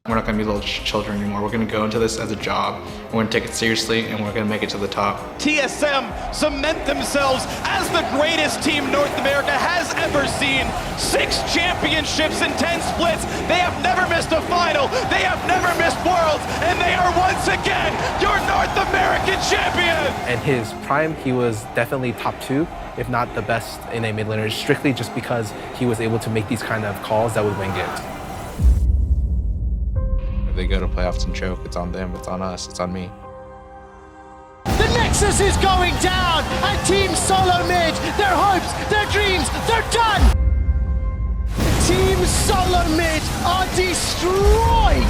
We're not going to be little children anymore. We're going to go into this as a job. We're going to take it seriously, and we're going to make it to the top. TSM cement themselves as the greatest team North America has ever seen. 6 championships and 10 splits. They have never missed a final. They have never missed Worlds, and they are once again your North American champion. In his prime, he was definitely top 2, if not the best in a mid laner, strictly just because he was able to make these kind of calls that would win games. They go to playoffs and choke, it's on them, it's on us, it's on me. The Nexus is going down, and Team Solo Mid, their hopes, their dreams, they're done! Team Solo Mid are destroyed!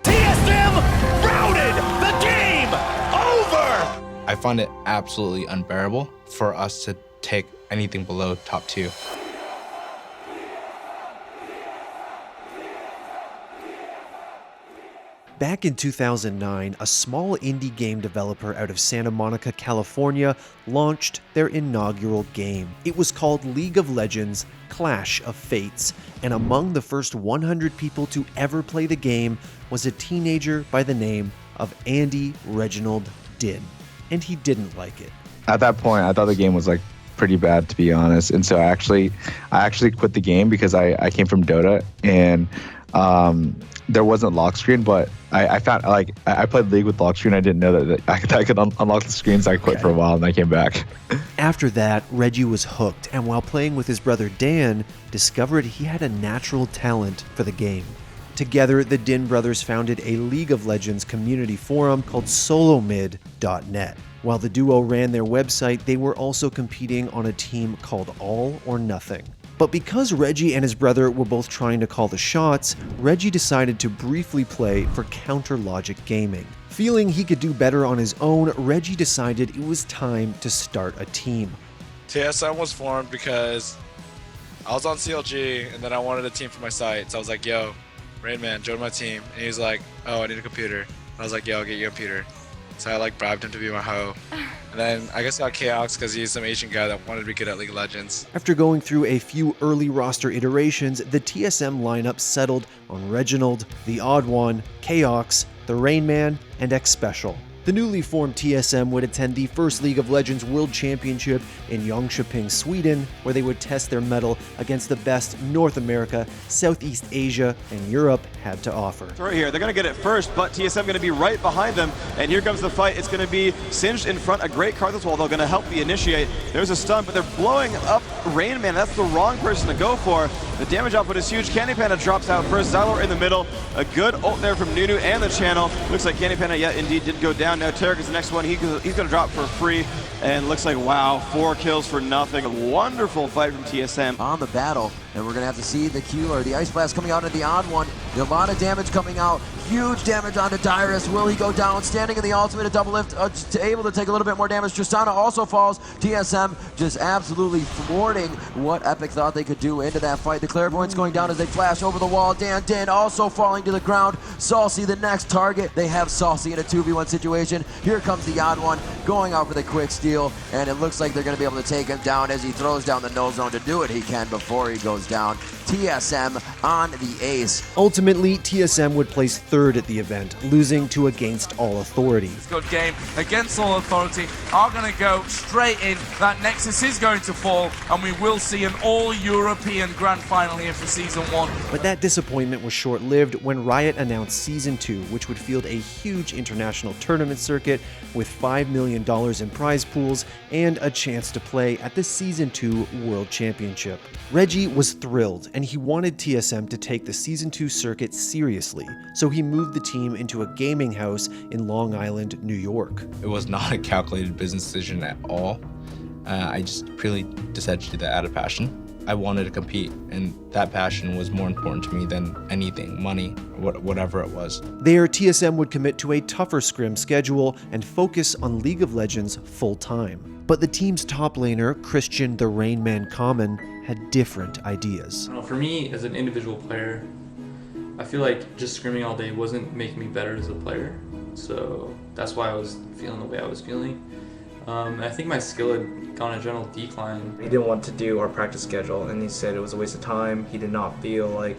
TSM routed, the game over! I find it absolutely unbearable for us to take anything below top 2. Back in 2009, a small indie game developer out of Santa Monica, California, launched their inaugural game. It was called League of Legends: Clash of Fates, and among the first 100 people to ever play the game was a teenager by the name of Andy Reginald Dinh, and he didn't like it. At that point, I thought the game was like pretty bad, to be honest, and so I actually quit the game because I came from Dota, and there wasn't lock screen, but I found, like, I played League with lock screen. I didn't know that I could unlock the screen, so I quit for a while and I came back. After that, Reggie was hooked, and while playing with his brother Dan, discovered he had a natural talent for the game. Together, the Dinh brothers founded a League of Legends community forum called solomid.net. While the duo ran their website, they were also competing on a team called All or Nothing. But because Reggie and his brother were both trying to call the shots, Reggie decided to briefly play for Counter Logic Gaming. Feeling he could do better on his own, Reggie decided it was time to start a team. TSM was formed because I was on CLG and then I wanted a team for my site. So I was like, yo, Rain Man, join my team. And he was like, oh, I need a computer. And I was like, yo, I'll get you a computer. So I like bribed him to be my hoe. And then I guess I got Chaos because he's some Asian guy that wanted to be good at League of Legends. After going through a few early roster iterations, the TSM lineup settled on Reginald, the Odd One, Chaos, the Rain Man, and X Special. The newly formed TSM would attend the first League of Legends World Championship in Jönköping, Sweden, where they would test their mettle against the best North America, Southeast Asia, and Europe had to offer. Right here, they're going to get it first, but TSM going to be right behind them, and here comes the fight. It's going to be Singed in front, a great card this wall. They're going to help the initiate. There's a stun, but they're blowing up Rain Man. That's the wrong person to go for. The damage output is huge. Candy Panda drops out first. Xylor in the middle. A good ult there from Nunu and the channel. Looks like Candy Panda, yeah, indeed did go down. Now Tarek is the next one. He's going to drop for free. And looks like, wow, 4 kills for nothing. A wonderful fight from TSM. On the battle, and we're going to have to see the Q or the Ice Blast coming out of the Odd One. A lot of damage coming out. Huge damage onto Dyrus. Will he go down? Standing in the ultimate, a double lift, able to take a little bit more damage. Tristana also falls. TSM just absolutely thwarting what Epic thought they could do into that fight. The Clairvoyant's going down as they flash over the wall. Dinh also falling to the ground. Saucy the next target. They have Saucy in a 2v1 situation. Here comes the Odd One going out for the quick steal, and it looks like they're going to be able to take him down as he throws down the no zone to do what he can before he goes down. TSM on the ace. Ultimately, TSM would place third at the event, losing to Against All Authority. Good game. Against All Authority are going to go straight in. That Nexus is going to fall, and we will see an all-European grand final here for Season 1. But that disappointment was short-lived when Riot announced Season 2, which would field a huge international tournament circuit with $5 million in prize pools and a chance to play at the Season 2 World Championship. Reggie was thrilled, and he wanted TSM to take the Season 2 circuit seriously, so he moved the team into a gaming house in Long Island, New York. It was not a calculated business decision at all. I just really decided to do that out of passion. I wanted to compete, and that passion was more important to me than anything, money, whatever it was. There, TSM would commit to a tougher scrim schedule and focus on League of Legends full-time. But the team's top laner, Christian the Rain Man Common, had different ideas. For me, as an individual player, I feel like just scrimming all day wasn't making me better as a player. So that's why I was feeling the way I was feeling. I think my skill had gone a general decline. He didn't want to do our practice schedule, and he said it was a waste of time. He did not feel like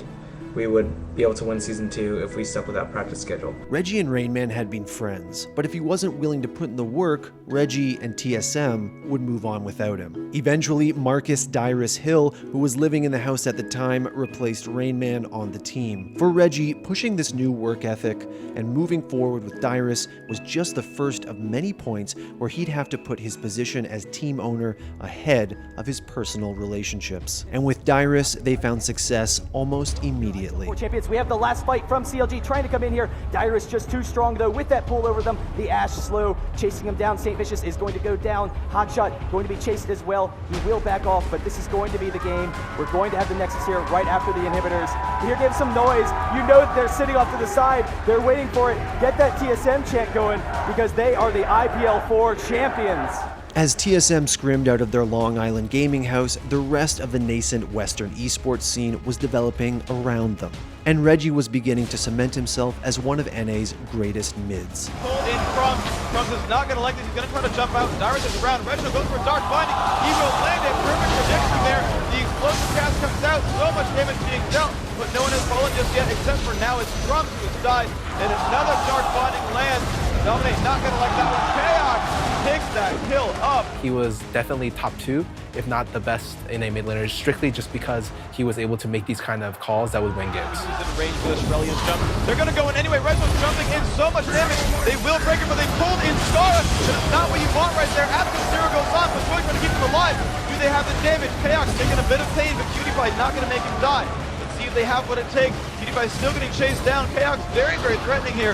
we would be able to win Season 2 if we stuck with that practice schedule. Reggie and Rainman had been friends, but if he wasn't willing to put in the work, Reggie and TSM would move on without him. Eventually, Marcus Dyrus Hill, who was living in the house at the time, replaced Rainman on the team. For Reggie, pushing this new work ethic and moving forward with Dyrus was just the first of many points where he'd have to put his position as team owner ahead of his personal relationships. And with Dyrus, they found success almost immediately. Champions, we have the last fight from CLG trying to come in here. Dyrus just too strong though with that pull over them. The Ash slow, chasing him down. St. Vicious is going to go down. Hotshot going to be chased as well. He will back off, but this is going to be the game. We're going to have the Nexus here right after the inhibitors. Here, give some noise. You know that they're sitting off to the side. They're waiting for it. Get that TSM chant going because they are the IPL 4 champions. As TSM scrimmed out of their Long Island gaming house, the rest of the nascent Western esports scene was developing around them. And Reggie was beginning to cement himself as one of NA's greatest mids. Pull in from Crumbs is not going to like this. He's going to try to jump out. Dyrus is around. Reginald goes for a dark binding. He will land it. Perfect prediction there. The explosive cast comes out. So much damage being dealt, but no one has fallen just yet, except for now it's Crumbs who's died. And another dark binding lands. Dominate not going to like that one. Chaos takes that kill up. He was definitely top 2, if not the best NA mid laner, strictly just because he was able to make these kind of calls that would win games. He's in range for this Relius jump. They're going to go in anyway. Reginald's jumping in so much damage. They will break him, but they pulled in Skara. That is not what you want right there. After Zero goes on, but Joy's going to keep him alive. Do they have the damage? Chaos taking a bit of pain, but PewDiePie not going to make him die. Let's see if they have what it takes. PewDiePie still getting chased down. Chaos very, very threatening here.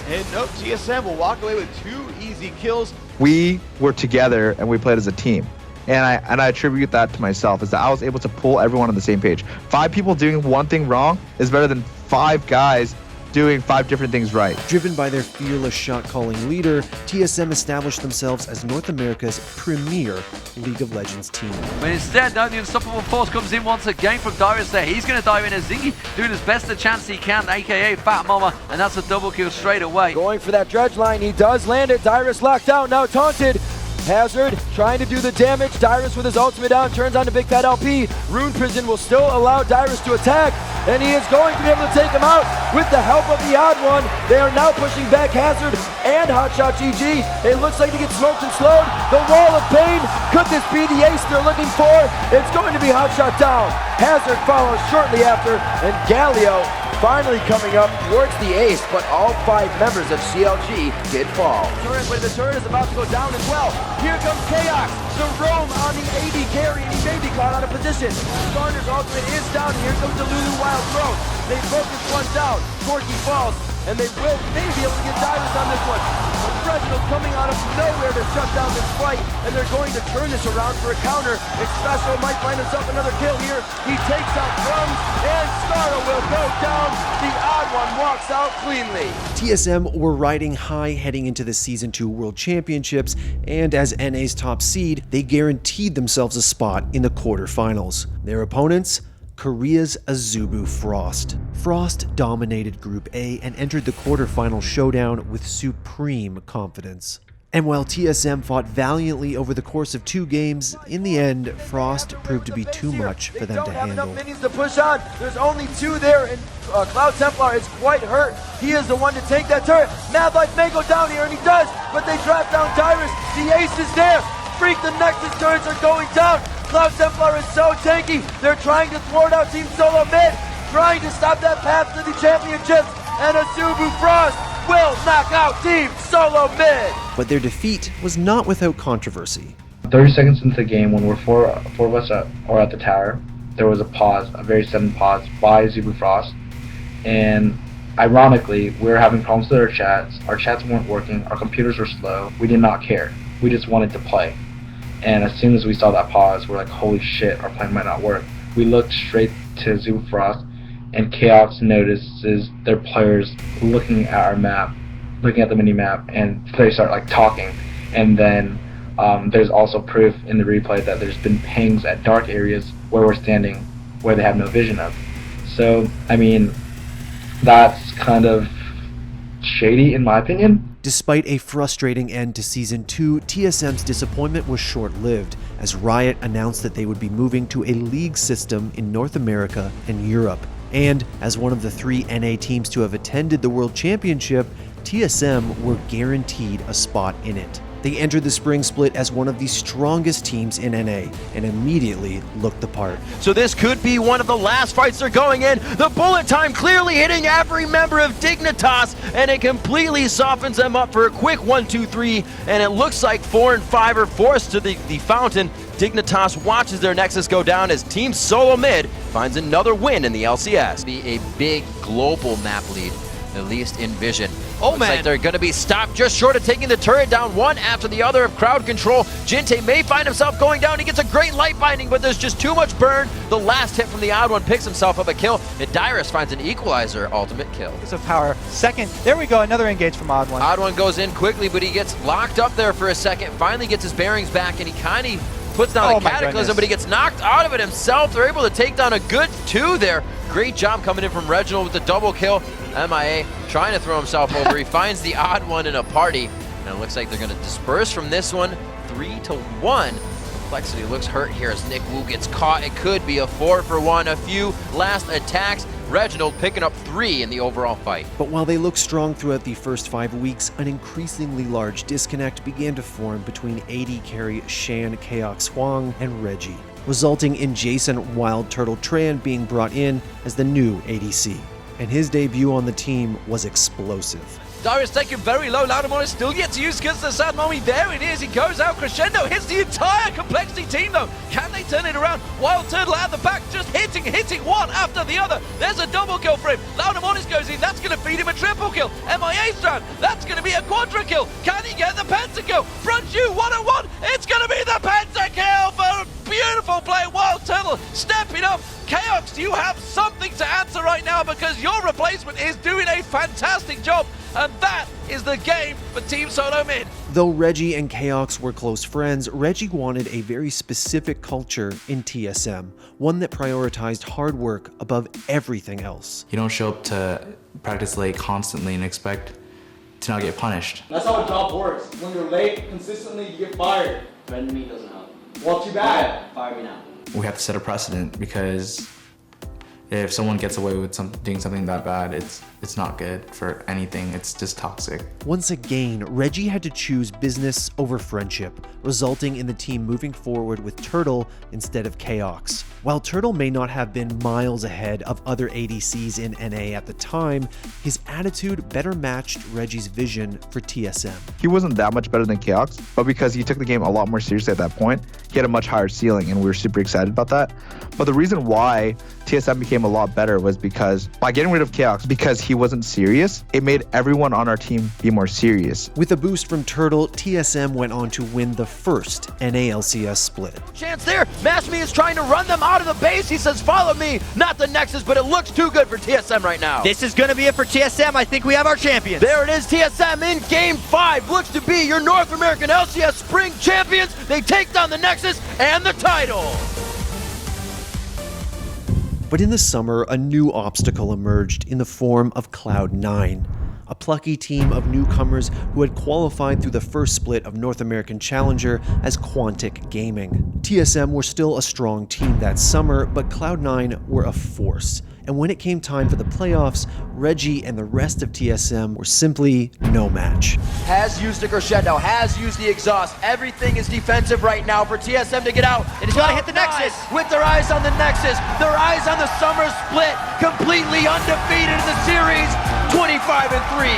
And nope, TSM will walk away with 2 easy kills. We were together and we played as a team. And I attribute that to myself, is that I was able to pull everyone on the same page. 5 people doing one thing wrong is better than 5 guys doing 5 different things right. Driven by their fearless shot-calling leader, TSM established themselves as North America's premier League of Legends team. But instead, now the Unstoppable Force comes in once again from Dyrus there. He's going to dive in as Zingy, doing his best the chance he can, aka Fat Mama, and that's a double kill straight away. Going for that dredge line, he does land it. Dyrus locked out, now taunted. Hazard trying to do the damage. Dyrus with his ultimate down turns on to Big Fat LP. Rune Prison will still allow Dyrus to attack, and he is going to be able to take him out with the help of the Odd One. They are now pushing back Hazard and Hotshot GG. It looks like they get smoked and slowed. The Wall of Pain. Could this be the ace they're looking for? It's going to be Hotshot down. Hazard follows shortly after, and Galio finally coming up towards the ace, but all 5 members of CLG did fall. Turret, but the turret is about to go down as well. Here comes Chaos, the roam on the AD carry, and he may be caught out of position. Starner's ultimate is down. Here comes the Lulu Wild Growth. They focus one down. Corky falls, and they will maybe be able to get Dyrus on this one. But Reginald coming out of nowhere to shut down this fight, and they're going to turn this around for a counter. Expresso might find himself another kill here. He takes out Crumbs, and Skara will go down. The Odd One walks out cleanly. TSM were riding high heading into the Season 2 World Championships, and as NA's top seed, they guaranteed themselves a spot in the quarterfinals. Their opponents? Korea's Azubu Frost. Frost dominated Group A and entered the quarterfinal showdown with supreme confidence. And while TSM fought valiantly over the course of 2 games, in the end, Frost proved to be too much for them to handle. They don't have enough minions to push on. There's only 2 there, and Cloud Templar is quite hurt. He is the one to take that turret. Mad Life may go down here, and he does, but they drop down Dyrus. The ace is there. Freak, the Nexus turrets are going down. Cloud Templar is so tanky. They're trying to thwart out Team Solo Mid, trying to stop that path to the championships, and Azubu Frost will knock out Team Solo Mid. But their defeat was not without controversy. 30 seconds into the game, when we're four of us are at the tower, there was a pause, a very sudden pause by Azubu Frost, and ironically, we were having problems with our chats weren't working, our computers were slow, we did not care, we just wanted to play. And as soon as we saw that pause, we're like, holy shit, our plan might not work. We looked straight to Azubu Frost, and Chaos notices their players looking at our map, looking at the mini-map, and they start like talking. And then there's also proof in the replay that there's been pings at dark areas where we're standing, where they have no vision of. So, I mean, that's kind of shady in my opinion. Despite a frustrating end to Season 2, TSM's disappointment was short-lived, as Riot announced that they would be moving to a league system in North America and Europe. And as one of the 3 NA teams to have attended the World Championship, TSM were guaranteed a spot in it. They entered the spring split as one of the strongest teams in NA and immediately looked the part. So this could be one of the last fights they're going in. The bullet time clearly hitting every member of Dignitas, and it completely softens them up for a quick 1-2-3, and it looks like 4 and 5 are forced to the fountain. Dignitas watches their Nexus go down as Team Solo Mid finds another win in the LCS. Be a big global map lead, at least in Vision. Oh, Looks man. like they're going to be stopped just short of taking the turret down one after the other of crowd control. Jinte may find himself going down. He gets a great light binding, but there's just too much burn. The last hit from the Odd One picks himself up a kill, and Dyrus finds an equalizer ultimate kill. Of power. Second, there we go, another engage from Odd One. Odd One goes in quickly, but he gets locked up there for a second, finally gets his bearings back, and he kind of puts down a Cataclysm, but he gets knocked out of it himself. They're able to take down a good 2 there. Great job coming in from Reginald with the double kill. MIA trying to throw himself over. He finds the Odd One in a party, and it looks like they're going to disperse from this one 3-1. Complexity looks hurt here as Nick Wu gets caught. It could be a 4-for-1. A few last attacks. Reginald picking up 3 in the overall fight. But while they looked strong throughout the first 5 weeks, an increasingly large disconnect began to form between AD carry Shan Kaok Swang and Reggie, resulting in Jason Wild Turtle Tran being brought in as the new ADC. And his debut on the team was explosive. Dyrus taken very low. Loudamon is still yet to use because the Sad Mommy. There it is. He goes out crescendo. Hits the entire Complexity team though. Can they turn it around? Wild Turtle out the back, just hitting one after the other. There's a double kill for him. Loudamon goes in. That's going to feed him a triple kill. MIA strand. That's going to be a quadra kill. Can he get the pentakill? Front you 1-on-1. It's going to be the pentakill for a beautiful play. Wild Turtle stepping up. Chaos, you have something to answer right now because your replacement is doing a fantastic job. And that is the game for Team Solo Mid. Though Reggie and Chaos were close friends, Reggie wanted a very specific culture in TSM, one that prioritized hard work above everything else. You don't show up to practice late constantly and expect to not get punished. That's how a job works. When you're late consistently, you get fired. Threaten me doesn't help. Well, too bad. Yeah, fire me now. We have to set a precedent because if someone gets away with doing something that bad, it's not good for anything. It's just toxic. Once again, Reggie had to choose business over friendship, resulting in the team moving forward with Turtle instead of Chaos. While Turtle may not have been miles ahead of other ADCs in NA at the time, his attitude better matched Reggie's vision for TSM. He wasn't that much better than Chaos, but because he took the game a lot more seriously at that point, he had a much higher ceiling, and we were super excited about that. But the reason why TSM became a lot better was because by getting rid of Chaos, because he wasn't serious, it made everyone on our team be more serious. With a boost from Turtle, TSM went on to win the first NALCS split. Chance there. Mashme is trying to run them out of the base. He says, follow me. Not the Nexus, but it looks too good for TSM right now. This is going to be it for TSM. I think we have our champions. There it is, TSM in Game 5. Looks to be your North American LCS Spring Champions. They take down the Nexus and the title. But in the summer, a new obstacle emerged in the form of Cloud9, a plucky team of newcomers who had qualified through the first split of North American Challenger as Quantic Gaming. TSM were still a strong team that summer, but Cloud9 were a force. And when it came time for the playoffs, Reggie and the rest of TSM were simply no match. Has used the crescendo, has used the exhaust. Everything is defensive right now for TSM to get out. And it's gotta hit the Nexus. With their eyes on the Nexus, their eyes on the summer split, completely undefeated in the series, 25-3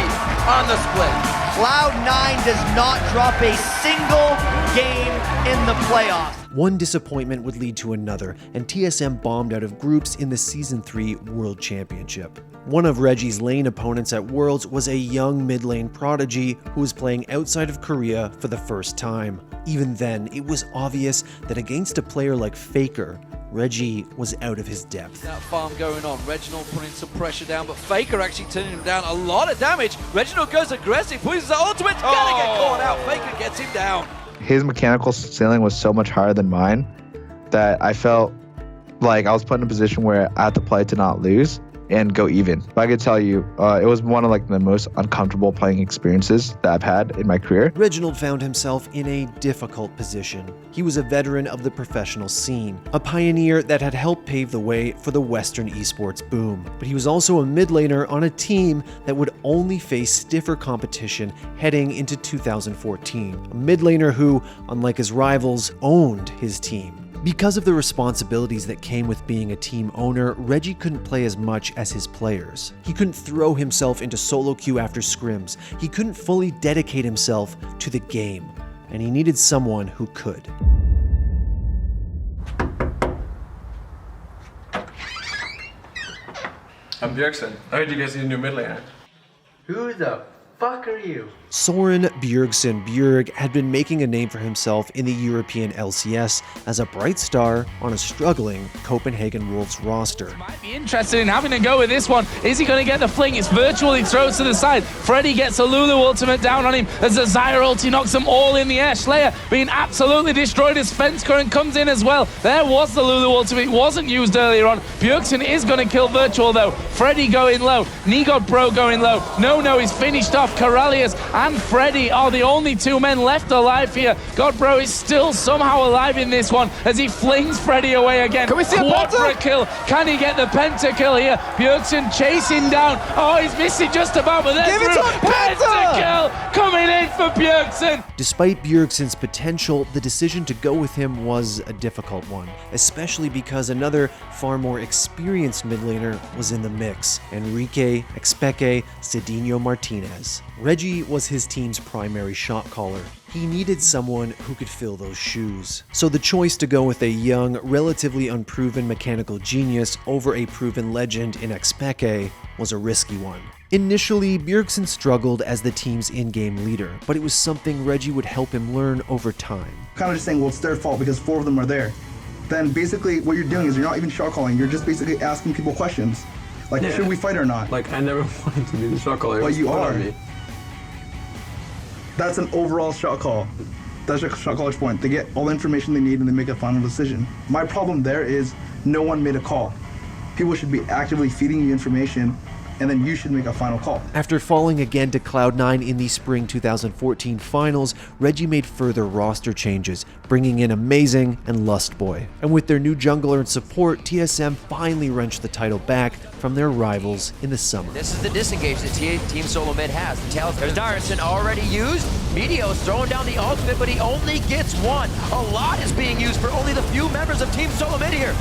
on the split. Cloud9 does not drop a single game in the playoffs. One disappointment would lead to another, and TSM bombed out of groups in the Season 3 World Championship. One of Reggie's lane opponents at Worlds was a young mid-lane prodigy who was playing outside of Korea for the first time. Even then, it was obvious that against a player like Faker, Reggie was out of his depth. That farm going on. Reginald putting some pressure down, but Faker actually turning him down a lot of damage. Reginald goes aggressive, pushes the ultimate, gonna get caught out. Faker gets him down. His mechanical ceiling was so much higher than mine that I felt like I was put in a position where I had to play to not lose. and go even. But I could tell you, it was one of like the most uncomfortable playing experiences that I've had in my career. Reginald found himself in a difficult position. He was a veteran of the professional scene, a pioneer that had helped pave the way for the Western esports boom. But he was also a mid laner on a team that would only face stiffer competition heading into 2014. A mid laner who, unlike his rivals, owned his team. Because of the responsibilities that came with being a team owner, Reggie couldn't play as much as his players. He couldn't throw himself into solo queue after scrims. He couldn't fully dedicate himself to the game, and he needed someone who could. I'm Bjergsen. I heard you guys need a new mid laner. Who the fuck are you? Soren Bjergsen Bjerg had been making a name for himself in the European LCS as a bright star on a struggling Copenhagen Wolves roster. Might be interested in having a go with this one. Is he going to get the fling? It's virtual, he throws to the side. Freddy gets a Lulu ultimate down on him as the Zyre ulti knocks them all in the air. Slayer being absolutely destroyed as Fence Current comes in as well. There was the Lulu ultimate, it wasn't used earlier on. Bjergsen is going to kill virtual though. Freddy going low, Nigod Pro going low. No, he's finished off. Corellius and Freddy are the only two men left alive here. Godbro is still somehow alive in this one as he flings Freddy away again. Can we see a Quadra kill? Can he get the pentakill here? Bjergsen chasing down. Oh, he's missing just about, but there's pentakill coming in for Bjergsen. Despite Bjergsen's potential, the decision to go with him was a difficult one, especially because another far more experienced mid laner was in the mix, Enrique Expeke Cedinho Martinez. Reggie was his team's primary shot caller. He needed someone who could fill those shoes. So the choice to go with a young, relatively unproven mechanical genius over a proven legend in Expeke was a risky one. Initially, Bjergsen struggled as the team's in-game leader, but it was something Reggie would help him learn over time. Kind of just saying, well, it's their fault because 4 of them are there. Then basically what you're doing is you're not even shot calling, you're just basically asking people questions. Like, should we fight or not? Like, I never wanted to be the shot caller. But you are. That's an overall shot call. That's a shot caller's point. They get all the information they need and they make a final decision. My problem there is no one made a call. People should be actively feeding you information and then you should make a final call. After falling again to Cloud9 in the spring 2014 finals, Reggie made further roster changes, bringing in Amazing and Lustboy. And with their new jungler and support, TSM finally wrenched the title back from their rivals in the summer. This is the disengage that Team Solo Mid has. The Talisman Dyrison already used. Meteo's throwing down the ultimate, but he only gets one. A lot is being used for only the few members of Team Solo Mid here.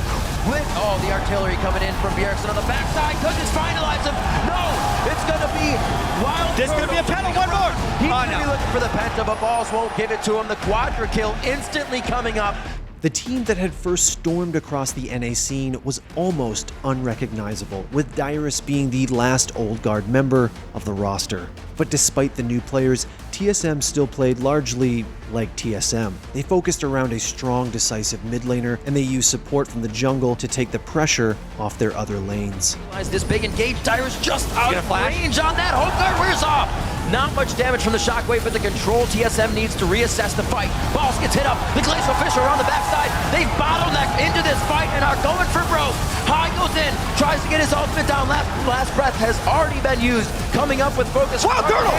With, the artillery coming in from Bjergsen on the backside. Could just finalize him. No, it's going to be Wild. There's going to be a penalty. One more. He's going to be looking for the penta, but Balls won't give it to him. The Quadra kill instantly coming up. The team that had first stormed across the NA scene was almost unrecognizable, with Dyrus being the last old guard member of the roster. But despite the new players, TSM still played largely like TSM. They focused around a strong, decisive mid laner, and they used support from the jungle to take the pressure off their other lanes. This big engage, Dyrus just out of range on that. Home guard wears off. Not much damage from the shockwave, but the control TSM needs to reassess the fight. Balls gets hit up. The Glacial Fisher on the backside. They bottleneck into this fight and are going for broke. High goes in, tries to get his ultimate down. Last breath has already been used. Coming up with focus. Wow, Turtle!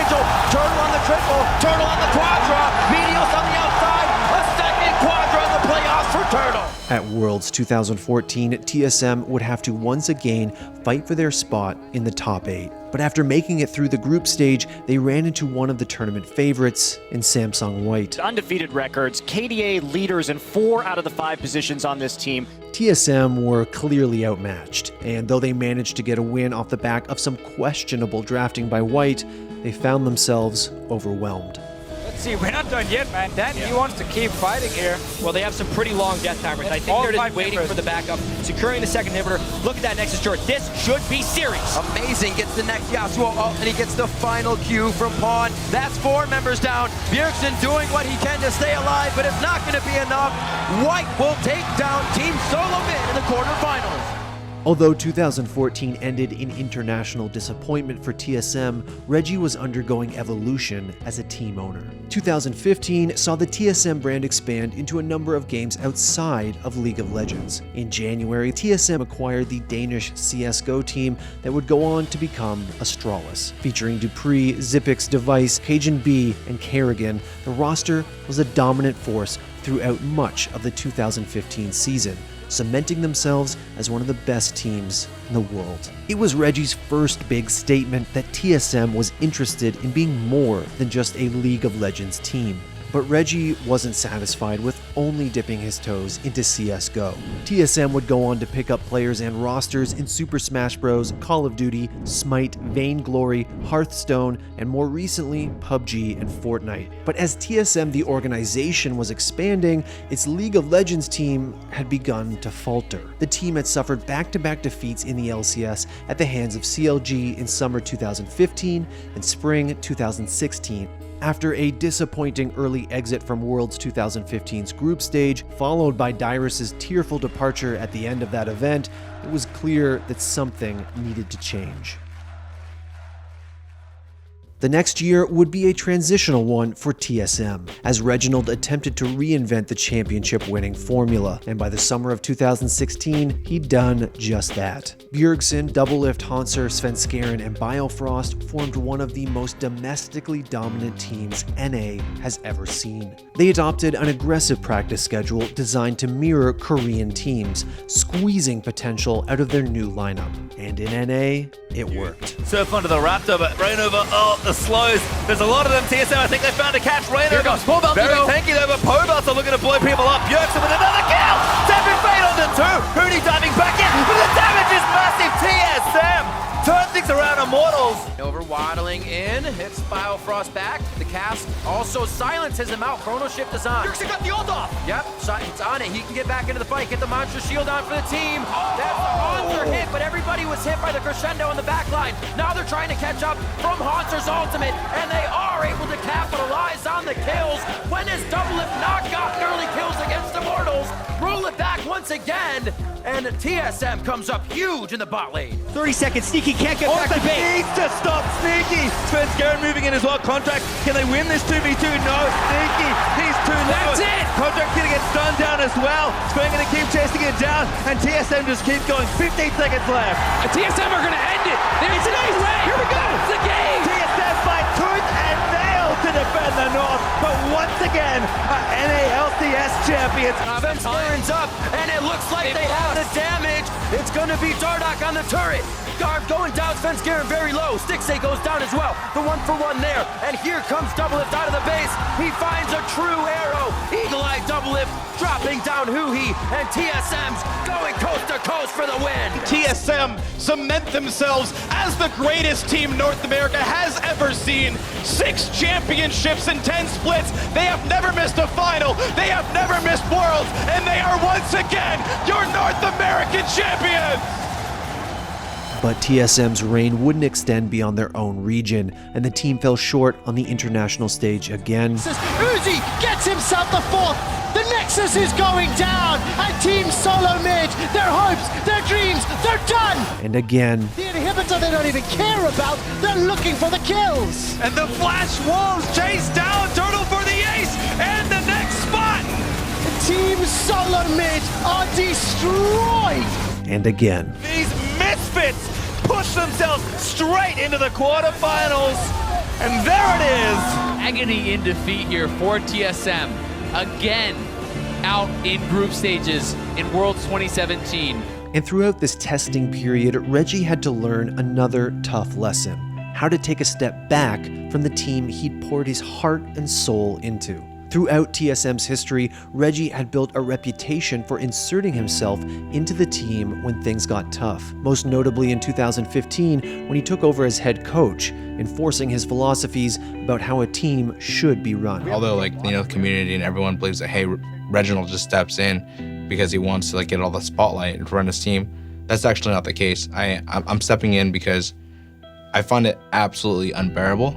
Turtle on the triple. Turtle on the quadra. Meteos on the outside. A second quadra in the playoffs for Turtle. At Worlds 2014, TSM would have to once again fight for their spot in the top 8. But after making it through the group stage, they ran into one of the tournament favorites in Samsung White. Undefeated records, KDA leaders in 4 out of the 5 positions on this team. TSM were clearly outmatched, and though they managed to get a win off the back of some questionable drafting by White, they found themselves overwhelmed. Let's see, we're not done yet, man. Dan, he wants to keep fighting here. Well, they have some pretty long death timers. I think they're just waiting for the backup, securing the second inhibitor. Look at that Nexus turret. This should be serious. Amazing gets the next Yasuo ult, and he gets the final Q from Pawn. That's 4 members down. Bjergsen doing what he can to stay alive, but it's not going to be enough. White will take down Team Solo Mid in the quarterfinals. Although 2014 ended in international disappointment for TSM, Reggie was undergoing evolution as a team owner. 2015 saw the TSM brand expand into a number of games outside of League of Legends. In January, TSM acquired the Danish CSGO team that would go on to become Astralis. Featuring Dupree, Zippix, Device, Cajun B, and Kerrigan, the roster was a dominant force throughout much of the 2015 season, cementing themselves as one of the best teams in the world. It was Reggie's first big statement that TSM was interested in being more than just a League of Legends team. But Reggie wasn't satisfied with only dipping his toes into CSGO. TSM would go on to pick up players and rosters in Super Smash Bros., Call of Duty, Smite, Vainglory, Hearthstone, and more recently, PUBG and Fortnite. But as TSM the organization was expanding, its League of Legends team had begun to falter. The team had suffered back-to-back defeats in the LCS at the hands of CLG in summer 2015 and spring 2016. After a disappointing early exit from Worlds 2015's group stage, followed by Dyrus' tearful departure at the end of that event, it was clear that something needed to change. The next year would be a transitional one for TSM, as Reginald attempted to reinvent the championship-winning formula, and by the summer of 2016, he'd done just that. Bjergsen, Doublelift, Hanser, Svenskeren, and Biofrost formed one of the most domestically dominant teams NA has ever seen. They adopted an aggressive practice schedule designed to mirror Korean teams, squeezing potential out of their new lineup. And in NA, it worked. Surf onto the Raptor, but Rainover, the slows. There's a lot of them. TSM, I think they found a catch. Rainover. Here comes Pobalt. Very tanky though, but Pobalts are looking to blow people up. Bjergsen with another kill. Tapping Fade on the two. Hootie diving back in, but the damage is massive. TSM turn things around. Immortals. Over waddling in, hits Biofrost back. The cast also silences him out. Chrono Shift is on. Bjergsen got the ult off. Yep, it's on it. He can get back into the fight. Get the monster shield on for the team. That's the Hanser hit, but everybody was hit by the crescendo in the back line. Now they're trying to catch up from Hanser's ultimate, and they are able to capitalize on the kills. When his Doublelift not gotten early kills against Immortals, roll it back once again, and TSM comes up huge in the bot lane. 30 seconds, Sneaky can't get back to base. Needs to stop Sneaky. Svenskeren moving in as well. Contract, can they win this 2v2? No, Sneaky, he's too low. That's it. Contract's gonna get stunned down as well. Sven gonna keep chasing it down, and TSM just keeps going. 15 seconds left. TSM are gonna end it. There's an ace. Here we go. It's the game. TSM fight tooth and nail to defend the North, but once again, NALCS champions. Svenskaren's up, and it looks like they have the damage. It's gonna be Dardoch on the turret. Garb going down, Svenskeren very low. Stixay goes down as well. The 1-for-1 there. And here comes Doublelift out of the base. He finds a true arrow. Eagle-Eye Doublelift dropping down Huhi. And TSM's going coast to coast for the win. TSM cement themselves as the greatest team North America has ever seen. 6 championships and 10 splits. They have never missed a final. They have never missed Worlds. And they are once again your North American champions. But TSM's reign wouldn't extend beyond their own region, and the team fell short on the international stage again. Uzi gets himself the 4th. The Nexus is going down, and Team Solo Mid, their hopes, their dreams, they're done. And again. The inhibitor they don't even care about, they're looking for the kills. And the Flash Wolves chase down Turtle for the ace and the next spot. Team Solo Mid are destroyed. And again. These misfits push themselves straight into the quarterfinals, and there it is. Agony in defeat here for TSM. Again, out in group stages in Worlds 2017. And throughout this testing period, Reggie had to learn another tough lesson: how to take a step back from the team he'd poured his heart and soul into. Throughout TSM's history, Reggie had built a reputation for inserting himself into the team when things got tough, most notably in 2015 when he took over as head coach, enforcing his philosophies about how a team should be run. Although, the community and everyone believes that, hey, Reginald just steps in because he wants to get all the spotlight and run his team, that's actually not the case. I'm stepping in because I find it absolutely unbearable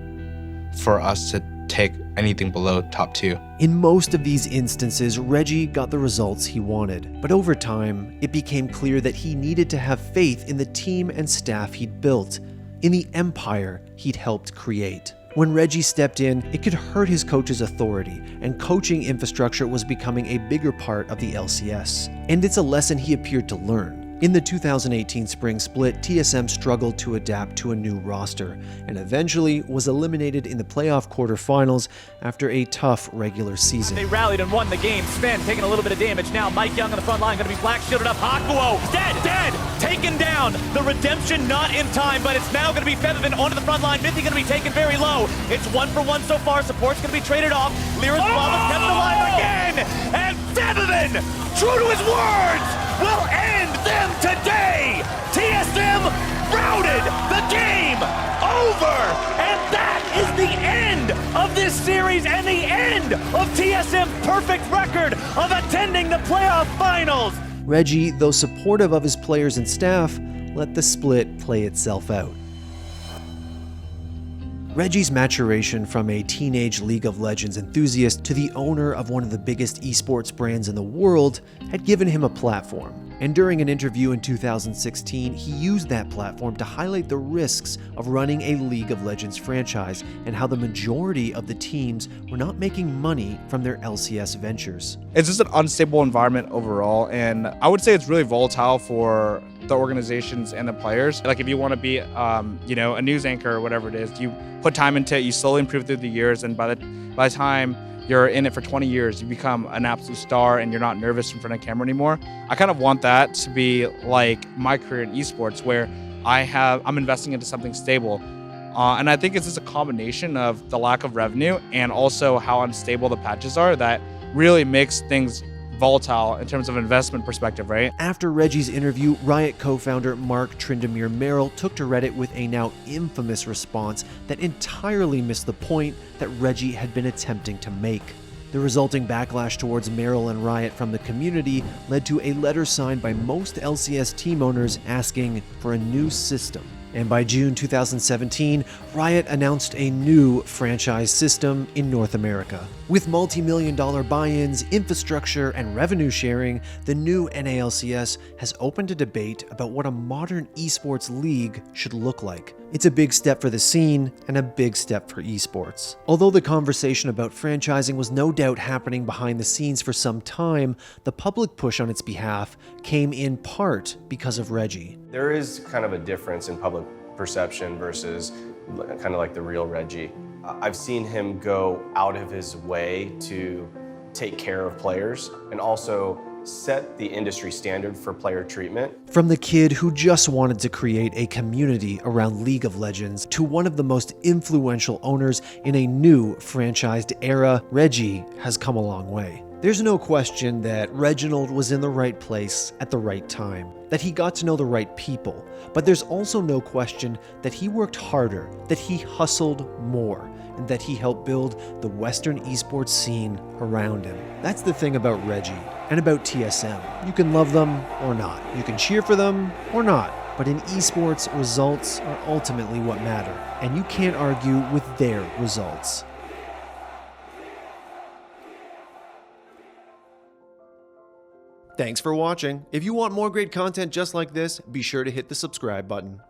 for us to take anything below top 2. In most of these instances, Reggie got the results he wanted, but over time, it became clear that he needed to have faith in the team and staff he'd built, in the empire he'd helped create. When Reggie stepped in, it could hurt his coach's authority, and coaching infrastructure was becoming a bigger part of the LCS. And it's a lesson he appeared to learn. In the 2018 spring split, TSM struggled to adapt to a new roster, and eventually was eliminated in the playoff quarterfinals after a tough regular season. They rallied and won the game. Sven taking a little bit of damage now. Mike Young on the front line, going to be black shielded up. Hakuo, dead, taken down. The redemption not in time, but it's now going to be Featherman onto the front line. Mythy going to be taken very low. It's 1-for-1 so far. Support's going to be traded off. Lyra's Bravo's kept alive again, and Featherman, true to his words, will end them today! TSM routed the game over! And that is the end of this series and the end of TSM's perfect record of attending the playoff finals! Reggie, though supportive of his players and staff, let the split play itself out. Reggie's maturation from a teenage League of Legends enthusiast to the owner of one of the biggest esports brands in the world had given him a platform. And during an interview in 2016, he used that platform to highlight the risks of running a League of Legends franchise and how the majority of the teams were not making money from their LCS ventures. It's just an unstable environment overall, and I would say it's really volatile for the organizations and the players. Like if you want to be, a news anchor or whatever it is, you put time into it, you slowly improve through the years, and by the time you're in it for 20 years, you become an absolute star and you're not nervous in front of camera anymore. I kind of want that to be like my career in esports, where I'm investing into something stable. And I think it's just a combination of the lack of revenue and also how unstable the patches are that really makes things volatile in terms of investment perspective, right? After Reggie's interview, Riot co-founder Mark Trindamere Merrill took to Reddit with a now infamous response that entirely missed the point that Reggie had been attempting to make. The resulting backlash towards Merrill and Riot from the community led to a letter signed by most LCS team owners asking for a new system. And by June 2017, Riot announced a new franchise system in North America. With multi-million-dollar buy-ins, infrastructure, and revenue sharing, the new NALCS has opened a debate about what a modern esports league should look like. It's a big step for the scene and a big step for esports. Although the conversation about franchising was no doubt happening behind the scenes for some time, the public push on its behalf came in part because of Reggie. There is kind of a difference in public perception versus kind of like the real Reggie. I've seen him go out of his way to take care of players and also set the industry standard for player treatment. From the kid who just wanted to create a community around League of Legends to one of the most influential owners in a new franchised era, Reggie has come a long way. There's no question that Reginald was in the right place at the right time, that he got to know the right people, but there's also no question that he worked harder, that he hustled more, and that he helped build the Western esports scene around him. That's the thing about Reggie and about TSM. You can love them or not. You can cheer for them or not. But in esports, results are ultimately what matter, and you can't argue with their results. Thanks for watching. If you want more great content just like this, be sure to hit the subscribe button.